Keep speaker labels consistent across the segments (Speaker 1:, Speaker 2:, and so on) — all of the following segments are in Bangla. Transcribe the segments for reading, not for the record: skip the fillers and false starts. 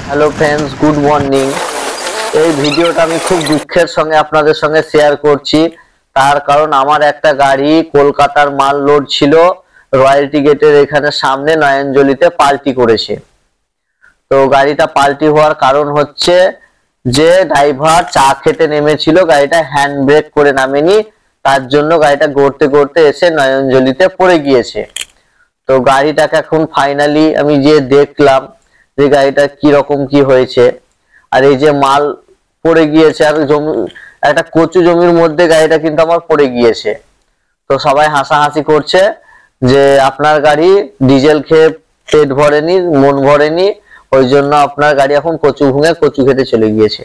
Speaker 1: Hello friends, good morning. এই ভিডিওটা আমি খুব দুঃখের সঙ্গে আপনাদের সঙ্গে শেয়ার করছি। তার কারণ আমার একটা গাড়ি কলকাতার মাল লোড ছিল, রয়্যালটি গেটের এখানে সামনে নয়নজলিতে পাল্টি করেছে। তো গাড়িটা পাল্টি হওয়ার কারণ হচ্ছে যে ড্রাইভার চা খেতে নেমেছিল, গাড়িটা হ্যান্ড ব্রেক করে নামেনি, তার জন্য গাড়িটা গড়তে গড়তে এসে নয়নজলিতে পড়ে গিয়েছে। তো গাড়িটাকে এখন ফাইনালি আমি যে দেখলাম যে গাড়িটা কি রকম কি হয়েছে। আর এই যে মাল পড়ে গিয়েছে, আর জমি একটা কচু জমির মধ্যে গাড়িটা কিন্তু আমার পড়ে গিয়েছে। তো সবাই হাসাহাসি করছে যে আপনার গাড়ি ডিজেল খেয়ে পেট ভরেনি, মন ভরেনি, ওই জন্য আপনার গাড়ি এখন কচু ভুঙে কচু খেতে চলে গিয়েছে।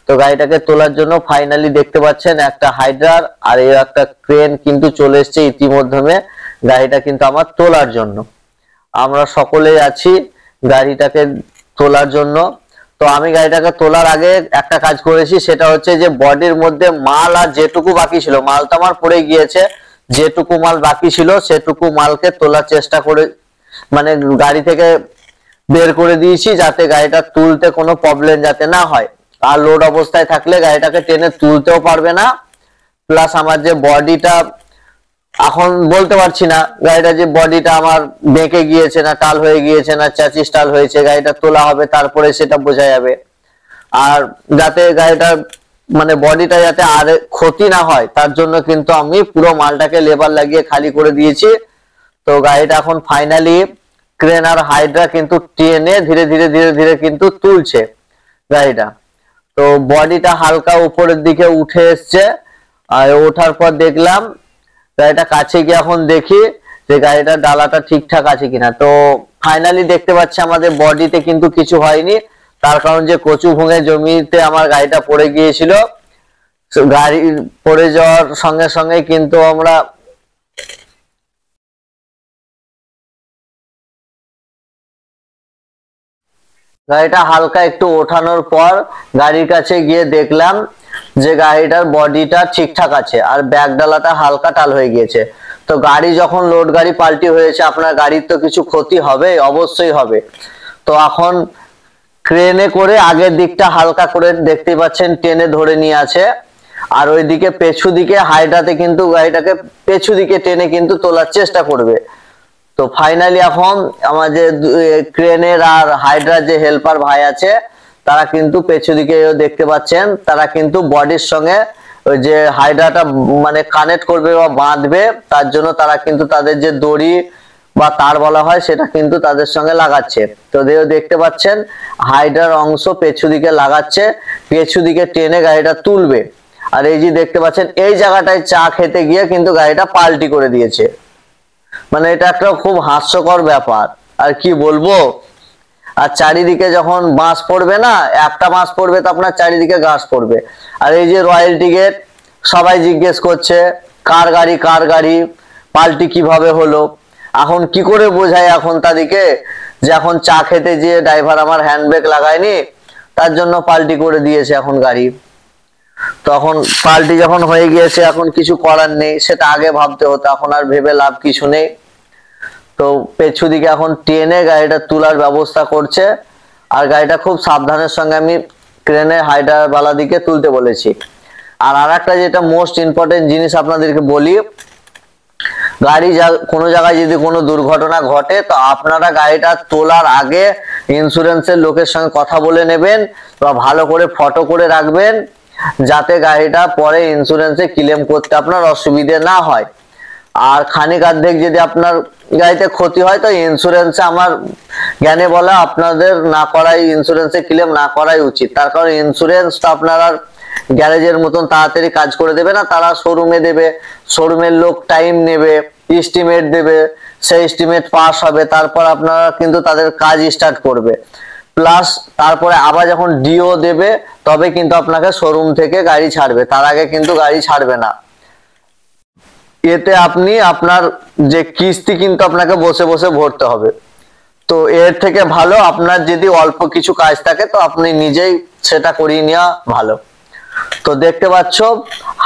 Speaker 1: তো গাড়িটাকে তোলার জন্য ফাইনালি দেখতে পাচ্ছেন একটা হাইড্রার আর এই একটা ক্রেন কিন্তু চলে এসছে ইতিমধ্যে গাড়িটা কিন্তু আমার তোলার জন্য। আমরা সকলেই আছি গাড়িটাকে তোলার জন্য। তো আমি গাড়িটাকে তোলার আগে একটা কাজ করেছি, সেটা হচ্ছে যে বডির মধ্যে মাল আর যেটুকু বাকি ছিল, মাল তো আমার পড়ে গিয়েছে, যেটুকু মাল বাকি ছিল সেটুকু মালকে তোলার চেষ্টা করে মানে গাড়ি থেকে বের করে দিয়েছি, যাতে গাড়িটা তুলতে কোনো প্রবলেম যাতে না হয়। আর লোড অবস্থায় থাকলে গাড়িটাকে টেনে তুলতেও পারবে না। প্লাস আমার যে বডিটা, এখন বলতে পারছি না গাড়িটা যে বডিটা আমার বেঁকে গিয়েছে না টাল হয়ে গিয়েছে না চ্যাসিস টাল হয়েছে, গাড়িটা তোলা হবে তারপরে সেটা বোঝা যাবে। আর যাতে গাড়িটা মানে বডিটা যাতে আর ক্ষতি না হয় তার জন্য কিন্তু আমি পুরো মালটাকে লেবার লাগিয়ে খালি করে দিয়েছি। তো গাড়িটা এখন ফাইনালি ক্রেন আর হাইড্রা কিন্তু টেনে ধীরে ধীরে ধীরে ধীরে কিন্তু তুলছে গাড়িটা। তো বডিটা হালকা উপরের দিকে উঠে এসছে, আর ওঠার পর দেখলাম গাড়িটা কাছে গিয়ে এখন দেখি যে গাড়িটার ডালাটা ঠিকঠাক আছে কিনা। তো ফাইনালি দেখতে পাচ্ছি আমাদের বডিতে কিন্তু কিছু হয়নি, তার কারণ যে কচু ভুঙে জমিতে আমার গাড়িটা পড়ে গিয়েছিল। গাড়ি পড়ে যাওয়ার সঙ্গে সঙ্গে কিন্তু আমরা গাড়িটা হালকা একটু ওঠানোর পর গাড়ির কাছে গিয়ে দেখলাম যে গাড়িটার বডিটা ঠিকঠাক আছে আর ব্যাক ডালাটা হালকা টাল হয়ে গিয়েছে। তো গাড়ি যখন লোড গাড়ি পাল্টি হয়েছে, আপনার গাড়ির তো কিছু ক্ষতি হবে, অবশ্যই হবে। তো এখন ক্রেনে করে আগের দিকটা হালকা করে দেখতে পাচ্ছেন টেনে ধরে নিয়ে আছে, আর ওইদিকে পেছু দিকে হাইড্রাতে কিন্তু গাড়িটাকে পেছু দিকে টেনে কিন্তু তোলার চেষ্টা করবে। তো ফাইনালি এখন আমাদের ক্রেনের আর হাইড্রার যে হেল্পার ভাই আছে তারা কিন্তু পেছু দিকে দেখতে পাচ্ছেন, তারা কিন্তু বডির সঙ্গে ওই যে হাইড্রাটা মানে কানেক্ট করবে বা বাঁধবে, তার জন্য তারা কিন্তু তাদের যে দড়ি বা তার বলা হয় সেটা কিন্তু তাদের সঙ্গে লাগাচ্ছে। তো দেখতে পাচ্ছেন হাইড্রার অংশ পেছু দিকে লাগাচ্ছে, পেছু দিকে টেনে গাড়িটা তুলবে। আর এই যে দেখতে পাচ্ছেন এই জায়গাটায় চা খেতে গিয়ে কিন্তু গাড়িটা পাল্টি করে দিয়েছে। মানে এটা একটা খুব হাস্যকর ব্যাপার, আর কি বলবো। আর চারিদিকে যখন বাঁশ পড়বে না, একটা বাঁশ পড়বে তো আপনার চারিদিকে ঘাস পড়বে। আর এই যে রয়্যালটি গেট, সবাই জিজ্ঞেস করছে কার গাড়ি কার গাড়ি, পাল্টি কিভাবে হলো। এখন কি করে বোঝায় এখন তাদেরকে যে এখন চা খেতে যেয়ে ড্রাইভার আমার হ্যান্ড ব্রেক লাগায়নি, তার জন্য পাল্টি করে দিয়েছে এখন গাড়ি। তখন পাল্টি যখন হয়ে গিয়েছে এখন কিছু করার নেই, সেটা আগে ভাবতে হতো, এখন আর ভেবে লাভ কিছু নেই। তো পেছু দিকে এখন টেনে গাড়িটা তোলার ব্যবস্থা করছে, আর গাড়িটা খুব সাবধানের সঙ্গে আমি ক্রেনের হাইড্রার বালা দিকে তুলতে বলেছি। আর আরেকটা যেটা মোস্ট ইম্পর্টেন্ট জিনিস আপনাদেরকে বলি, গাড়ি কোনো জায়গায় যদি কোনো দুর্ঘটনা ঘটে তো আপনারা গাড়িটা তোলার আগে ইন্স্যুরেন্সের লোকের সঙ্গে কথা বলে নেবেন বা ভালো করে ফটো করে রাখবেন, যাতে গাড়িটা পরে ইন্স্যুরেন্সে ক্লেম করতে আপনার অসুবিধে না হয়। আর খানিক অর্ধেক যদি আপনার গাড়িতে ক্ষতি হয় তো ইন্স্যুরেন্সে আমার জ্ঞানে বলা আপনাদের না করাই, ইন্স্যুরেন্সে ক্লেম না করাই উচিত। তার কারণ ইন্স্যুরেন্স তো আপনার আর গ্যারেজের মতন তাড়াতাড়ি কাজ করে দেবে না, তারা শোরুমে দেবে, শোরুমের লোক টাইম নেবে, এস্টিমেট দেবে, সেই এস্টিমেট পাস হবে, তারপর আপনারা কিন্তু তাদের কাজ স্টার্ট করবে। প্লাস তারপরে আবার যখন ডিও দেবে তবে কিন্তু আপনাকে শোরুম থেকে গাড়ি ছাড়বে, তার আগে কিন্তু গাড়ি ছাড়বে না। এতে আপনি আপনার যে কিস্তি কিন্তু আপনাকে বসে বসে ভরতে হবে। তো এর থেকে ভালো আপনার যদি অল্প কিছু কাজ থাকে তো আপনি নিজেই সেটা করিয়ে নেওয়া ভালো। তো দেখতে পাচ্ছ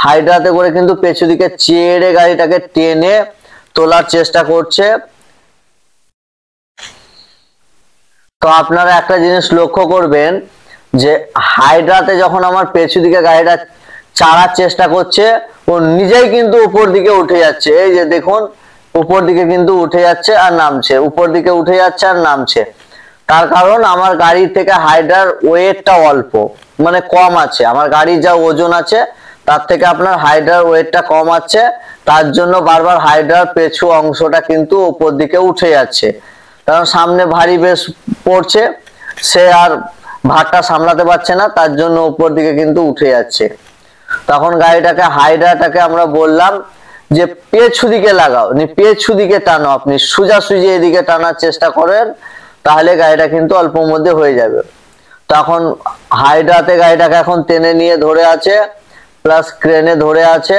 Speaker 1: হাইড্রাতে করে কিন্তু পেছু দিকে চেড়ে গাড়িটাকে টেনে তোলার চেষ্টা করছে। তো আপনারা একটা জিনিস লক্ষ্য করবেন যে হাইড্রাতে যখন আমার পেছু দিকে গাড়িটা চাড়ার চেষ্টা করছে, ও নিজেই কিন্তু উপর দিকে উঠে যাচ্ছে। এই যে দেখুন, উপর দিকে কিন্তু উঠে যাচ্ছে আর নামছে, উপর দিকে উঠে যাচ্ছে আর নামছে। তার কারণ আমার গাড়ির থেকে হাইড্রার ওয়েটটা অল্প, মানে কম আছে। আমার গাড়ির যা ওজন আছে তার থেকে আপনার হাইড্রার ওয়েটটা কম আছে, তার জন্য বারবার হাইড্রার পেছু অংশটা কিন্তু উপর দিকে উঠে যাচ্ছে। কারণ সামনে ভারী বেশ পড়ছে, সে আর ভারটা সামলাতে পারছে না, তার জন্য উপর দিকে কিন্তু উঠে যাচ্ছে। তখন গাড়িটাকে হাইড্রাটাকে আমরা বললাম যে পেছু দিকে লাগাও, পেছু দিকে টানো, আপনি সোজাসুজি এদিকে টানার চেষ্টা করেন, তাহলে গাড়িটা কিন্তু অল্পর মধ্যে হয়ে যাবে। তখন হাইড্রাতে গাড়িটাকে এখন টেনে নিয়ে ধরে আছে, প্লাস ক্রেনে ধরে আছে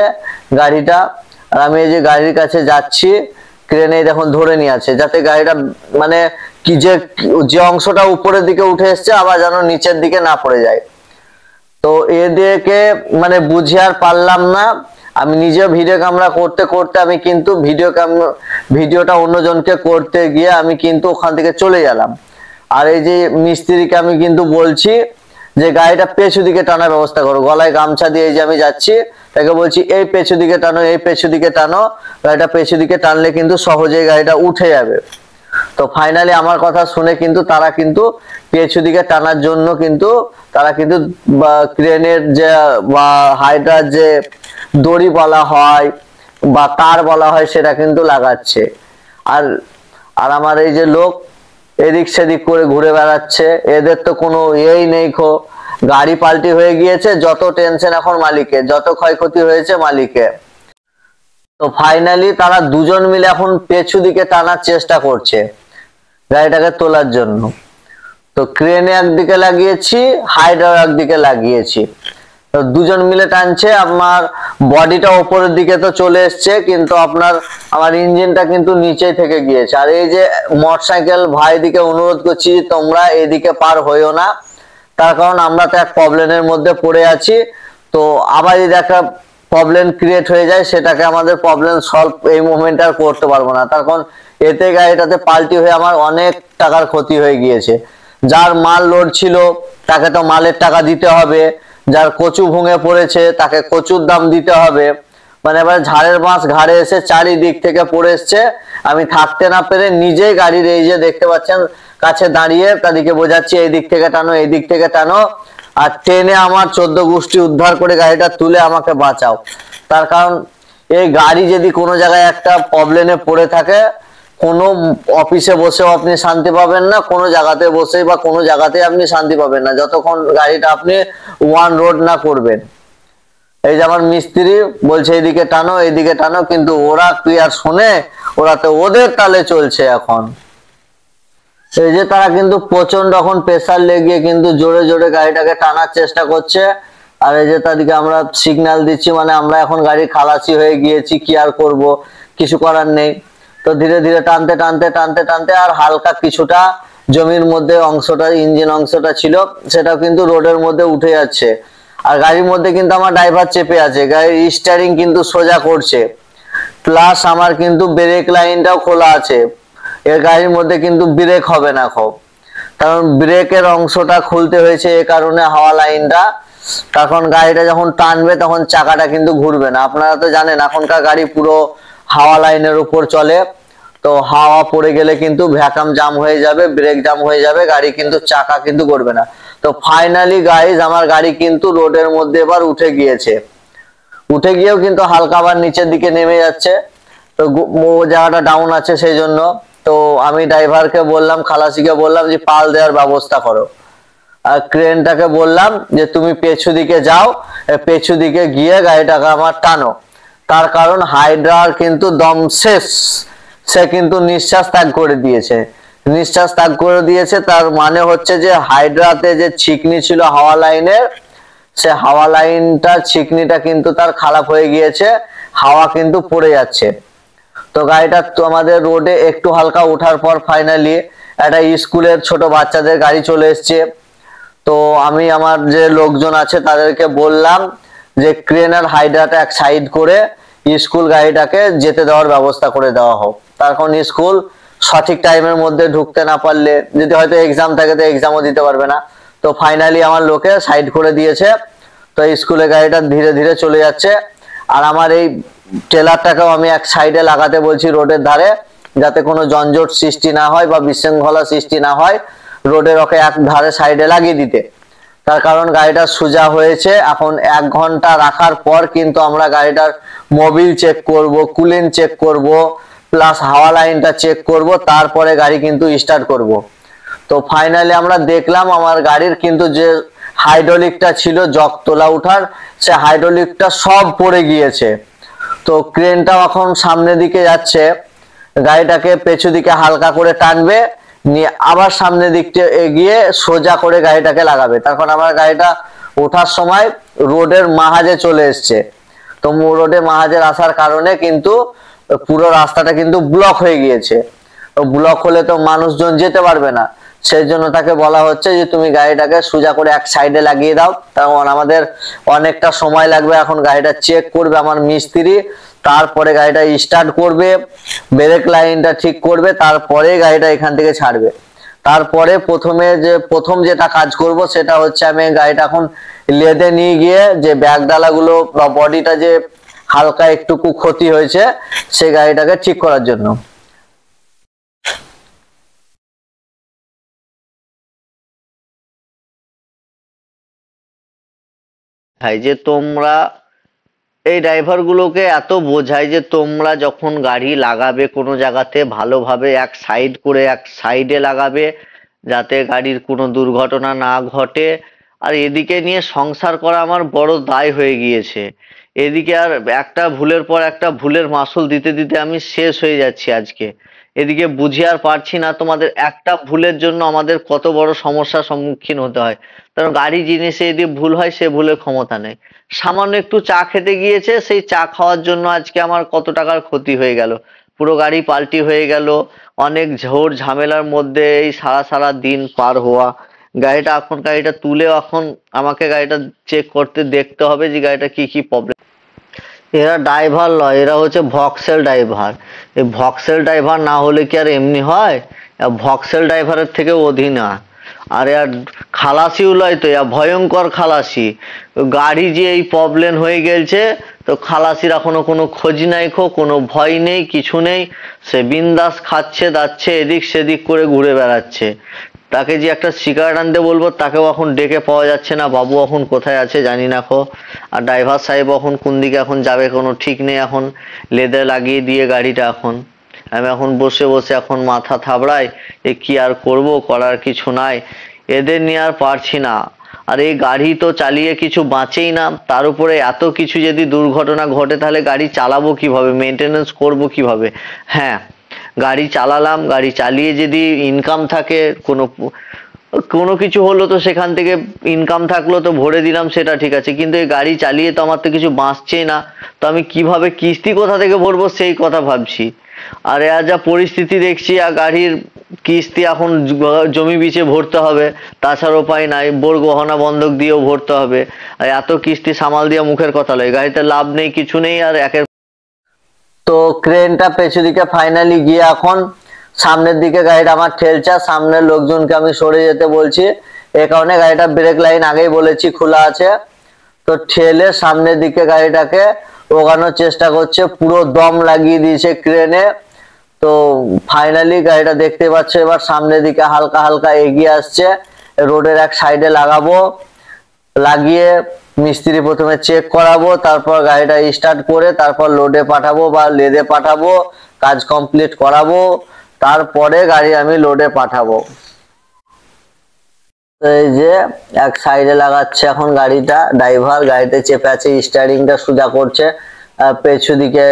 Speaker 1: গাড়িটা। আর আমি এই যে গাড়ির কাছে যাচ্ছি, ক্রেনে দেখুন ধরে নিয়ে আছে, যাতে গাড়িটা মানে কি যে অংশটা উপরের দিকে উঠে এসছে আবার যেন নিচের দিকে না পড়ে যায়। তো এদিকে মানে বুঝে আর পারলাম না, আমি নিজে ভিডিও ক্যামেরা করতে করতে আমি কিন্তু ভিডিওটা অন্যজনকে করতে গিয়ে আমি কিন্তু ওখান থেকে চলে গেলাম। আর এই যে মিস্ত্রিকে আমি কিন্তু বলছি যে গাড়িটা পেছু দিকে টানার ব্যবস্থা করো, গলায় গামছা দিয়ে এই যে আমি যাচ্ছি, তাকে বলছি এই পেছু দিকে টানো, এই পেছু দিকে টানো, গাড়িটা পেছু দিকে টানলে কিন্তু সহজেই গাড়িটা উঠে যাবে। তো ফাইনালি আমার কথা শুনে কিন্তু তারা কিন্তু পেছু দিকে টানার জন্য কিন্তু তারা কিন্তু ক্রেনের যে বা হাইড্রার যে দড়ি বলা হয় বা তার বলা হয় সেটা কিন্তু লাগাচ্ছে। আর আর আমার এই যে লোক এদিক সেদিক করে ঘুরে বেড়াচ্ছে, এদের তো কোনো ইয়েই নেই, গাড়ি পাল্টি হয়ে গিয়েছে, যত টেনশন এখন মালিকের, যত ক্ষয়ক্ষতি হয়েছে মালিকের। তো ফাইনালি তারা দুজন মিলে এখন পেছু দিকে টানার চেষ্টা করছে গাড়িটাকে তোলার জন্য। তো ক্রেনে একদিকে লাগিয়েছি, হাইড্রার একদিকে লাগিয়েছি, তো দুজন মিলে টানছে। আমার বডিটা উপরের দিকে তো চলে এসছে, কিন্তু আমার ইঞ্জিনটা কিন্তু নিচেই থেকে গিয়েছে। আর এই যে মোটরসাইকেল ভাই দিকে অনুরোধ করছি তোমরা এদিকে পার হইও না, তার কারণ আমরা তো এক প্রবলেমের মধ্যে পড়ে আছি। তো আবার যদি একটা প্রবলেম ক্রিয়েট হয়ে যায়, সেটাকে আমাদের প্রবলেম সলভ এই মোমেন্ট আর করতে পারবো না। তার কারণ এতে গাড়িটাতে পাল্টি হয়ে আমার অনেক টাকার ক্ষতি হয়ে গিয়েছে। যার মাল লোড ছিল তাকে তো মালের টাকা দিতে হবে, যার কচু ভুঙে পড়েছে তাকে কচুর দাম দিতে হবে। মানে এবার ঝাড়ের মাছ ঘাড়ে এসে চারিদিক থেকে পড়ে এসছে। আমি থাকতে না পেরে নিজেই গাড়ির এই যে দেখতে পাচ্ছেন কাছে দাঁড়িয়ে তাদেরকে বোঝাচ্ছি এই দিক থেকে টানো, এই দিক থেকে টানো, আর ট্রেনে আমার 14 গোষ্ঠী উদ্ধার করে গাড়িটা তুলে আমাকে বাঁচাও। তার কারণ এই গাড়ি যদি কোনো জায়গায় একটা প্রবলেমে পড়ে থাকে, কোনো অফিসে বসেও আপনি শান্তি পাবেন না, কোনো জায়গাতে বসে বা কোনো জায়গাতে আপনি শান্তি পাবেন না যতক্ষণ গাড়িটা আপনি ওয়ান রোড না করবেন। এই যে আমার মিস্ত্রি বলছে এইদিকে টানো, এইদিকে টানো, কিন্তু ওরা কি আর শোনে? ওরা তো ওদের তালে চলছে এখন। এই যে তারা কিন্তু প্রচন্ড এখন প্রেসার লেগে কিন্তু জোরে জোরে গাড়িটাকে টানার চেষ্টা করছে। আর এই যে তাদেরকে আমরা সিগন্যাল দিচ্ছি, মানে আমরা এখন গাড়ি খালাসি হয়ে গিয়েছি, কি আর করব, কিছু করার নেই। তো ধীরে ধীরে টানতে টানতে টানতে টানতে আর হালকা কিছুটা জমির মধ্যে অংশটা, ইঞ্জিন অংশটা ছিল, সেটাও কিন্তু রোডের মধ্যে উঠে যাচ্ছে। আর গাড়ির মধ্যে কিন্তু আমার ড্রাইভার চেপে আছে, গাড়ির স্টিয়ারিং কিন্তু সোজা করছে, প্লাস আমার কিন্তু ব্রেক লাইনটাও খোলা আছে। এর গাড়ির মধ্যে কিন্তু ব্রেক হবে না খুব, কারণ ব্রেকের অংশটা খুলতে হয়েছে এ কারণে, হাওয়া লাইনটা। তখন গাড়িটা যখন টানবে তখন চাকাটা কিন্তু ঘুরবে না। আপনারা তো জানেন এখনকার গাড়ি পুরো হাওয়া লাইনের উপর চলে, তো হাওয়া পড়ে গেলে কিন্তু ভ্যাকাম জাম হয়ে যাবে, ব্রেক জাম হয়ে যাবে, গাড়ি কিন্তু চাকা কিন্তু ঘুরবে না। তো ফাইনালি গাইজ আমার গাড়ি কিন্তু রোডের মধ্যে এবার উঠে গিয়েছে, উঠে গিয়েও কিন্তু হালকা আবার নিচের দিকে নেমে যাচ্ছে। তো ও জায়গাটা ডাউন আছে সেই জন্য। তো আমি ড্রাইভারকে বললাম, খালাসিকে বললাম যে পাল দেওয়ার ব্যবস্থা করো। আর ক্রেনটাকে বললাম যে তুমি পেছু দিকে যাও, পেছু দিকে গিয়ে গাড়িটাকে আমার টানো। তার কারণ হাইড্রার কিন্তু দম শেষ, সে কিন্তু নিঃশ্বাস ত্যাগ করে দিয়েছে, নিঃশ্বাস ত্যাগ করে দিয়েছে। তার মানে হচ্ছে যে হাইড্রাতে যে ছিকনি ছিল হাওয়া লাইনের, সে হাওয়া লাইনটা ছিকনিটা কিন্তু তার খারাপ হয়ে গিয়েছে, হাওয়া কিন্তু পড়ে যাচ্ছে। তো গাড়িটা তো আমাদের রোডে একটু হালকা ওঠার পর ফাইনালি একটা স্কুলের ছোট বাচ্চাদের গাড়ি চলে এসছে। তো আমি আমার যে লোকজন আছে তাদেরকে বললাম যে ক্রেন আর হাইড্রাটা এক সাইড করে স্কুল গাড়িটাকে যেতে দেওয়ার ব্যবস্থা করে দেওয়া হোক। তার কারণ স্কুল সঠিক টাইমের মধ্যে ঢুকতে না পারলে, যদি হয়তো এক্সাম থাকে তো এক্সামও দিতে পারবে না। তো ফাইনালি আমার লোকে সাইড করে দিয়েছে, তো স্কুলের গাড়িটা ধীরে ধীরে চলে যাচ্ছে। আর আমার এই ট্রেলারটাকেও আমি এক সাইডে লাগাতে বলছি রোডের ধারে, যাতে কোনো যানজট সৃষ্টি না হয় বা বিশৃঙ্খলা সৃষ্টি না হয়, রোডের ওকে এক ধারে সাইডে লাগিয়ে দিতে। তার কারণ গাড়িটা সোজা হয়েছে, এখন 1 ঘন্টা রাখার পর কিন্তু আমরা গাড়িটার মোবিল চেক করব, কুলিং চেক করব, প্লাস হাওয়া লাইনটা চেক করব, তারপরে গাড়ি কিন্তু স্টার্ট করব। তো ফাইনালি আমরা দেখলাম আমার গাড়ির কিন্তু যে হাইড্রোলিকটা ছিল জক তোলা উঠার, সে হাইড্রোলিকটা সব পড়ে গিয়েছে। তো ক্রেনটা এখন সামনের দিকে যাচ্ছে, গাড়িটাকে পেছু দিকে হালকা করে টানবে, নিয়ে আবার সামনের দিকটা এগিয়ে সোজা করে গাড়িটাকে লাগাবে। তখন আমার গাড়িটা ওঠার সময় রোডের মাঝে চলে এসছে। তো রোডে মাঝের আসার কারণে কিন্তু পুরো রাস্তাটা কিন্তু ব্লক হয়ে গিয়েছে। ব্লক হলে তো মানুষজন যেতে পারবে না, সেই জন্য তাকে বলা হচ্ছে যে তুমি গাড়িটাকে সোজা করে এক সাইডে লাগিয়ে দাও। কারণ আমাদের অনেকটা সময় লাগবে, এখন গাড়িটা চেক করবে আমার মিস্ত্রি, তারপরে গাড়িটা স্টার্ট করবে, ব্রেক লাইনটা ঠিক করবে, তারপরে গাড়িটা এখান থেকে ছাড়বে। তারপরে প্রথম যেটা কাজ করব সেটা হচ্ছে আমি গাড়িটা এখন লেদে নিয়ে গিয়ে যে ব্যাগ ডালাগুলো বা বডিটা যে হালকা একটুকু ক্ষতি হয়েছে সেই গাড়িটাকে ঠিক করার জন্য। যে তোমরা এই ড্রাইভার গুলোকে এত বোঝাই যে তোমরা যখন গাড়ি লাগাবে কোনো জায়গাতে ভালোভাবে এক সাইড করে এক সাইডে লাগাবে, যাতে গাড়ির কোনো দুর্ঘটনা না ঘটে। আর এদিকে নিয়ে সংসার করা আমার বড় দায় হয়ে গিয়েছে। এদিকে আর একটা ভুলের পর একটা ভুলের মাসুল দিতে দিতে আমি শেষ হয়ে যাচ্ছি আজকে। এদিকে বুঝে আর পারছি না তোমাদের একটা ভুলের জন্য আমাদের কত বড় সমস্যার সম্মুখীন হতে হয়। কারণ গাড়ি জিনিসে যদি ভুল হয় সে ভুলের ক্ষমতা নেই। সামান্য একটু চা খেতে গিয়েছে, সেই চা খাওয়ার জন্য আজকে আমার কত টাকার ক্ষতি হয়ে গেল, পুরো গাড়ি পাল্টি হয়ে গেল। অনেক ঝোড় ঝামেলার মধ্যে এই সারা সারা দিন পার হওয়া। গাড়িটা তুলে এখন আমাকে গাড়িটা চেক করতে দেখতে হবে যে গাড়িটা কি কি প্রবলেম। এরা ড্রাইভার নয়, এরা হচ্ছে ভক্সেল ড্রাইভার। এই ভক্সেল ড্রাইভার না হলে কি আর এমনি হয়? ভক্সেল ড্রাইভারের থেকে অধীনা। আর আর খালাসিও লয় তো, ভয়ঙ্কর খালাসি। গাড়ি যে এই প্রবলেম হয়ে গেছে, তো খালাসির এখনো কোনো খোঁজ নাই, কোনো ভয় নেই, কিছু নেই। সে বিন্দাস খাচ্ছে দাচ্ছে, এদিক সেদিক করে ঘুরে বেড়াচ্ছে। তাকে যে একটা সিগারেট আনতে বলবো তাকেও এখন ডেকে পাওয়া যাচ্ছে না, বাবু এখন কোথায় আছে জানি না খো। আর ড্রাইভার সাহেব এখন কোন দিকে এখন যাবে কোনো ঠিক নেই। এখন লেদে লাগিয়ে দিয়ে গাড়িটা এখন আমি এখন বসে বসে এখন মাথা থাবড়াই, এ কি আর করব, করার কিছু নাই। এদের নিয়ে আর পারছি না। আর এই গাড়ি তো চালিয়ে কিছু বাঁচেই না, তার উপরে এত কিছু যদি দুর্ঘটনা ঘটে তাহলে গাড়ি চালাবো কিভাবে, মেনটেনেন্স করব কিভাবে? হ্যাঁ, গাড়ি চালালাম, গাড়ি চালিয়ে যদি ইনকাম থাকে, কোনো কোনো কিছু হলো তো সেখান থেকে ইনকাম থাকলো তো ভরে দিলাম, সেটা ঠিক আছে। কিন্তু এই গাড়ি চালিয়ে তো আমার তো কিছু বাঁচছেই না। তো আমি কিভাবে কিস্তি কোথা থেকে ভরবো সেই কথা ভাবছি। আর আর যা পরিস্থিতি দেখছি, আর গাড়ির কিস্তি এখন জমি বিচে ভরতে হবে, তাছাড়া উপায় নাই। বোর গহনা বন্ধক দিয়েও ভরতে হবে। আর এত কিস্তি সামাল দিয়ে মুখের কথা লয়, গাড়িতে লাভ নেই, কিছু নেই। আর একের তো ক্রেনটা পেছু দিকে ফাইনালি গিয়ে এখন সামনের দিকে গাড়িটা আমার ঠেলছে, সামনের লোকজনকে আমি সরে যেতে বলছি। এ কারণে গাড়িটা ব্রেক লাইন আগেই বলেছি খোলা আছে। তো ঠেলে সামনের দিকে গাড়িটাকে ওগানোর চেষ্টা করছে, পুরো দম লাগিয়ে দিয়েছে ক্রেনে। তো ফাইনালি গাড়িটা দেখতে পাচ্ছ এবার সামনের দিকে হালকা হালকা এগিয়ে আসছে। রোডের এক সাইডে লাগাবো, লাগিয়ে মিস্ত্রি প্রথমে চেক করাবো, তারপর গাড়িটা স্টার্ট করে তারপর লোডে পাঠাবো বা লেদে পাঠাবো, কাজ কমপ্লিট করাবো, তারপরে গাড়ি আমি লোডে পাঠাবো। এই যে এক সাইডে লাগাচ্ছে এখন গাড়িটা, ড্রাইভার গাড়িতে চেপে আছে, স্টিয়ারিংটা সোজা করছে, পেছু দিকে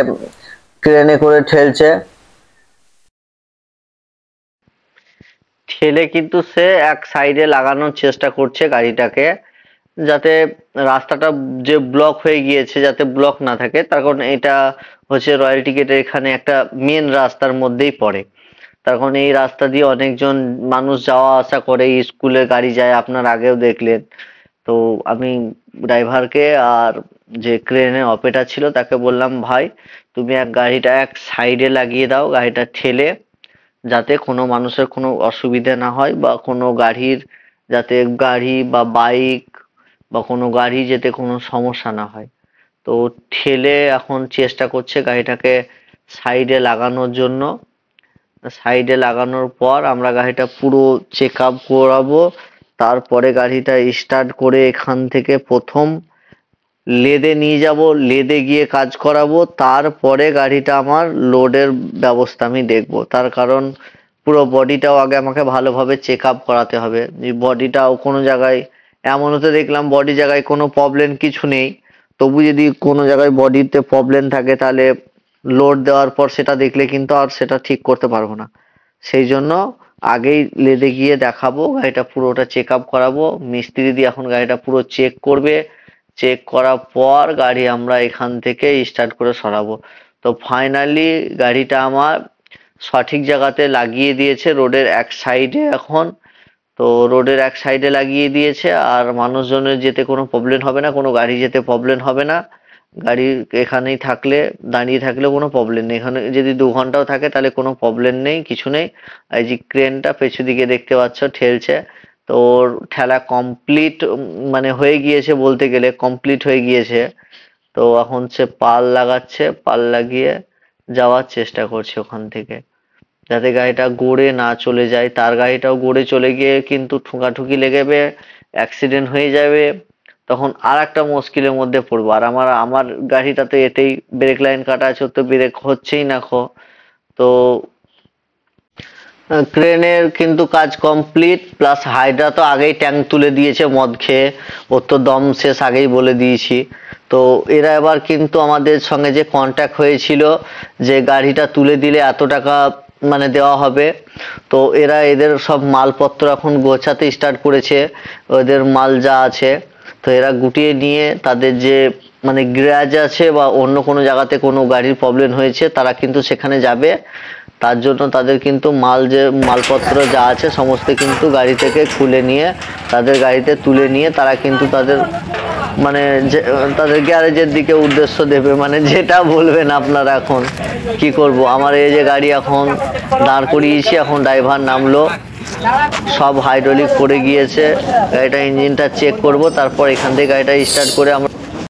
Speaker 1: ক্রেনে করে ঠেলছে। ঠেলে কিন্তু সে এক সাইডে লাগানোর চেষ্টা করছে গাড়িটাকে, যাতে রাস্তাটা যে ব্লক হয়ে গিয়েছে যাতে ব্লক না থাকে। তার কারণ এটা হচ্ছে রয়্যালটি গেটের এখানে একটা মেন রাস্তার মধ্যেই পড়ে। তার কারণ এই রাস্তা দিয়ে অনেকজন মানুষ যাওয়া আসা করে, স্কুলে গাড়ি যায়, আপনার আগেও দেখলেন। তো আমি ড্রাইভারকে আর যে ক্রেনের অপারেটর ছিল তাকে বললাম, ভাই তুমি গাড়িটা এক সাইডে লাগিয়ে দাও, গাড়িটা ঠেলে, যাতে কোনো মানুষের কোনো অসুবিধা না হয়, বা কোনো গাড়ির যাতে গাড়ি বা বাইক বা কোনো গাড়ি যেতে কোনো সমস্যা না হয়। তো ঠেলে এখন চেষ্টা করছে গাড়িটাকে সাইডে লাগানোর জন্য। সাইডে লাগানোর পর আমরা গাড়িটা পুরো চেক আপ করাবো, তারপরে গাড়িটা স্টার্ট করে এখান থেকে প্রথম লেদে নিয়ে যাব, লেদে গিয়ে কাজ করাবো, তারপরে গাড়িটা আমার লোডের ব্যবস্থা আমি দেখবো। তার কারণ পুরো বডিটাও আগে আমাকে ভালোভাবে চেক আপ করাতে হবে, যে বডিটাও কোনো জায়গায়, এমন হতে দেখলাম বডি জায়গায় কোনো প্রবলেম কিছু নেই, তবু যদি কোনো জায়গায় বডিতে প্রবলেম থাকে তাহলে লোড দেওয়ার পর সেটা দেখলে কিন্তু আর সেটা ঠিক করতে পারবো না। সেই জন্য আগেই লেদে গিয়ে দেখাবো, গাড়িটা পুরোটা চেক আপ করাবো, মিস্ত্রি দিয়ে এখন গাড়িটা পুরো চেক করবে, চেক করার পর গাড়ি আমরা এখান থেকে স্টার্ট করে সরাবো। তো ফাইনালি গাড়িটা আমার সঠিক জায়গাতে লাগিয়ে দিয়েছে রোডের এক সাইডে এখন। তো রোডের এক সাইডে লাগিয়ে দিয়েছে, আর মানুষজনের যেতে কোনো প্রবলেম হবে না, কোনো গাড়ি যেতে প্রবলেম হবে না। গাড়ি এখানেই থাকলে, দাঁড়িয়ে থাকলে কোনো প্রবলেম নেই, এখানে যদি 2 ঘন্টাও থাকে তাহলে কোনো প্রবলেম নেই, কিছু নেই। এই যে ক্রেনটা পেছু দিকে দেখতে পাচ্ছ ঠেলছে, তো ওর ঠেলা কমপ্লিট, মানে হয়ে গিয়েছে, বলতে গেলে কমপ্লিট হয়ে গিয়েছে। তো এখন সে পাল লাগাচ্ছে, পাল লাগিয়ে যাওয়ার চেষ্টা করছে ওখান থেকে, যাতে গাড়িটা গড়ে না চলে যায়। তার গাড়িটাও গড়ে চলে গিয়ে কিন্তু ঠুকাঠুকি লেগেবে, অ্যাক্সিডেন্ট হয়ে যাবে, তখন আর একটা মুশকিলের মধ্যে পড়বো। আর আমার গাড়িটা তো এতেই ব্রেক লাইন কাটা আছে, ওর তো ব্রেক হচ্ছেই না তো ক্রেনের কিন্তু কাজ কমপ্লিট, প্লাস হাইড্রা তো আগেই ট্যাঙ্ক তুলে দিয়েছে মদ খেয়ে, ওর তো দম শেষ আগেই বলে দিয়েছি। তো এরা এবার কিন্তু আমাদের সঙ্গে যে কন্ট্যাক্ট হয়েছিল যে গাড়িটা তুলে দিলে এত টাকা মানে দেওয়া হবে, তো এরা এদের সব মালপত্র এখন গোছাতে স্টার্ট করেছে, ওদের মাল যা আছে। তো এরা গুটিয়ে নিয়ে তাদের যে মানে গ্যারেজ আছে বা অন্য কোনো জায়গাতে কোনো গাড়ির প্রবলেম হয়েছে, তারা কিন্তু সেখানে যাবে। তার জন্য তাদের কিন্তু যে মালপত্র যা আছে সমস্ত কিন্তু গাড়ি থেকে খুলে নিয়ে তাদের গাড়িতে তুলে নিয়ে তারা কিন্তু তাদের মানে তাদের গ্যারেজের দিকে উদ্দেশ্য দেবে, মানে যেটা বলবেন আপনারা। এখন কি করব, আমার এই যে গাড়ি এখন দাঁড় করিয়েছি, এখন ড্রাইভার নামলো, সব হাইড্রোলিক পড়ে গিয়েছে, গাড়িটা ইঞ্জিনটা চেক করব, তারপর এখান থেকে গাড়িটা স্টার্ট করে আমরা